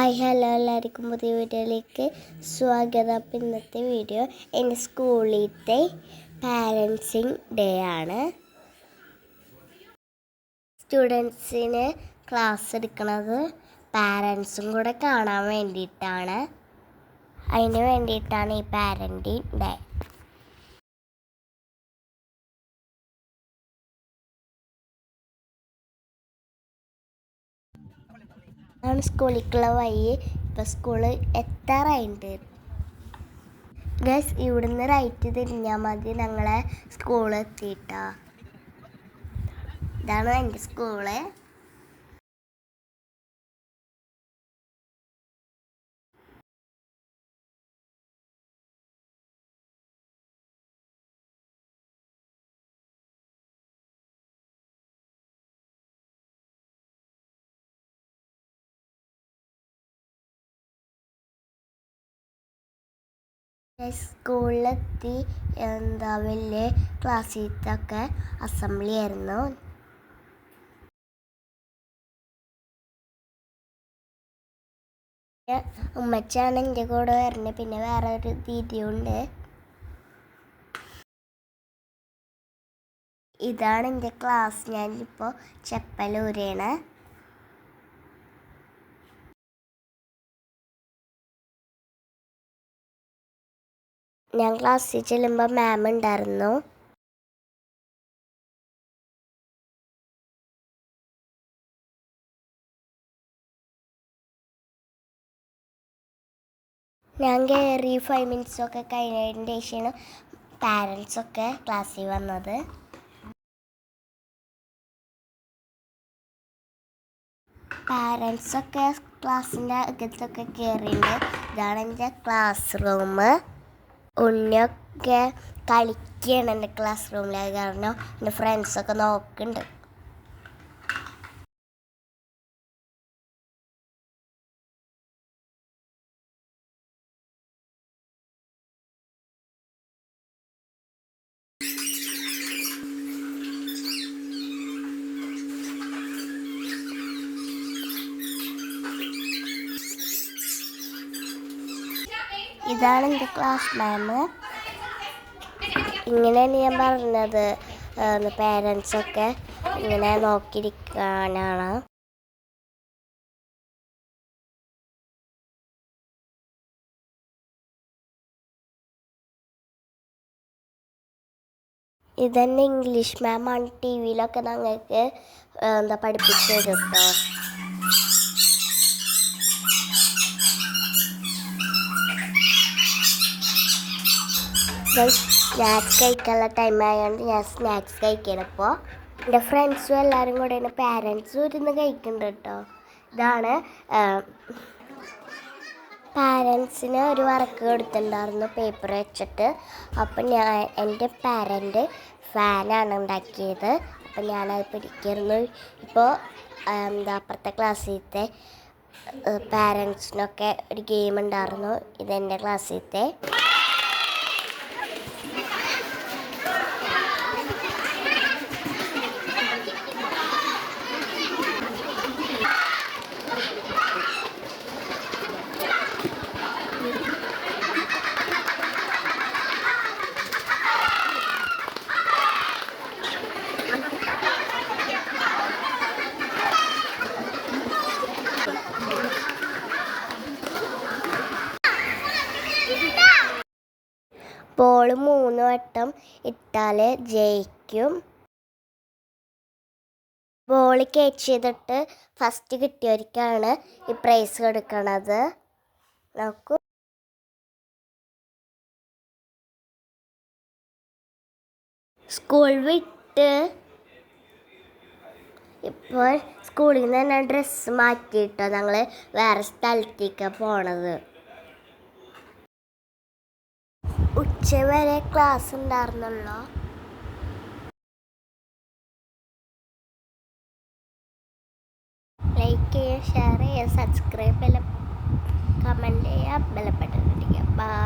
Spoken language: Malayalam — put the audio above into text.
ഹായ് ഹലോ എല്ലാവർക്കും പുതിയ വീഡിയോയിലേക്ക് സ്വാഗതം. അപ്പം ഇന്നത്തെ വീഡിയോ എൻ്റെ സ്കൂളിലത്തെ പാരൻസിങ് ഡേ ആണ്. സ്റ്റുഡൻസിന് ക്ലാസ് എടുക്കുന്നത് പാരൻസും കൂടെ കാണാൻ വേണ്ടിയിട്ടാണ്. അതിന് വേണ്ടിയിട്ടാണ് ഈ പാരൻറ്റിങ് ഡേ. ആണ് സ്കൂളിലേക്കുള്ള വഴി. ഇപ്പം സ്കൂള് എത്താറായിട്ടുണ്ട്. ഗസ് ഇവിടുന്ന് റൈറ്റ് തിരിഞ്ഞാൽ മതി, ഞങ്ങളെ സ്കൂൾ എത്തിയിട്ടാ. ഇതാണ് എൻ്റെ സ്കൂള്. സ്കൂളിലെത്തി വലിയ ക്ലാസ്സിലൊക്കെ അസംബ്ലി ആയിരുന്നു. ഉമ്മച്ചാണ് എൻ്റെ കൂടെ വരുന്നത്. പിന്നെ വേറെ ഒരു ദീദിയുണ്ട്. ഇതാണ് എൻ്റെ ക്ലാസ്. ഞാനിപ്പോൾ ചെപ്പലൂരാണ്. ഞാൻ ക്ലാസ്സിൽ ചെല്ലുമ്പോൾ മാം ഉണ്ടായിരുന്നു. ഞാൻ കയറി 5 മിനിറ്റ്സൊക്കെ കഴിഞ്ഞതിന് ശേഷമാണ് പാരൻസൊക്കെ ക്ലാസ്സിൽ വന്നത്. പാരൻസൊക്കെ ക്ലാസ്സിൻ്റെ അകത്തൊക്കെ കയറിയിട്ടുണ്ട്. ഇതാണ് എൻ്റെ ക്ലാസ് റൂം. ഉണ്ണിയൊക്കെ കളിക്കുകയാണ് എൻ്റെ ക്ലാസ് റൂമിൽ. കാരണം എൻ്റെ ഫ്രണ്ട്സൊക്കെ നോക്കുന്നുണ്ട്. ഇതാണ് എൻ്റെ ക്ലാസ് മാം. ഇങ്ങനെയാണ് ഞാൻ പറഞ്ഞത്, പാരൻസൊക്കെ ഇങ്ങനെ നോക്കിയിരിക്കാനാണ്. ഇതന്നെ ഇംഗ്ലീഷ് മാമാണ്. ടി വിയിലൊക്കെ ഞങ്ങൾക്ക് പഠിപ്പിച്ചു തരും കേട്ടോ. സ്നാക്സ് കഴിക്കാനുള്ള ടൈം ആയതുകൊണ്ട് ഞാൻ സ്നാക്സ് കഴിക്കണം. ഇപ്പോൾ എൻ്റെ ഫ്രണ്ട്സും എല്ലാവരും കൂടെയാണ്. പാരൻസും ഇരുന്ന് കഴിക്കുന്നുണ്ട് കേട്ടോ. ഇതാണ് പാരൻസിന് ഒരു വർക്ക് കൊടുത്തിട്ടുണ്ടായിരുന്നു പേപ്പർ വെച്ചിട്ട്. അപ്പം എൻ്റെ പാരൻ്റ് ഫാനാണ് ഉണ്ടാക്കിയത്. അപ്പം ഞാനത് പിടിക്കായിരുന്നു. ഇപ്പോൾ അപ്പുറത്തെ ക്ലാസ്സിലത്തെ പാരൻസിനൊക്കെ ഒരു ഗെയിം ഉണ്ടായിരുന്നു. ഇതെൻ്റെ ക്ലാസ്സിലത്തെ. ബോൾ 3 വട്ടം ഇട്ടാൽ ജയിക്കും. ബോൾ ക്യാച്ച് ചെയ്തിട്ട് ഫസ്റ്റ് കിട്ടിയവർക്കാണ് ഈ പ്രൈസ് കൊടുക്കണത്. നോക്കൂ, സ്കൂൾ വിട്ട് ഇപ്പോൾ സ്കൂളിൽ നിന്ന് തന്നെ ഡ്രസ്സ് മാറ്റിയിട്ടോ ഞങ്ങൾ വേറെ സ്ഥലത്തേക്കാണ് പോണത്. ഉച്ചവരെ ക്ലാസ് ഉണ്ടായിരുന്നല്ലോ. ലൈക്ക് ചെയ്യുക, ഷെയർ ചെയ്യുക, സബ്സ്ക്രൈബ് ചെയ്യുക, കമൻറ്റ് ചെയ്യുക, ബെൽ ബട്ടൺ അടിക്കുക. ബൈ.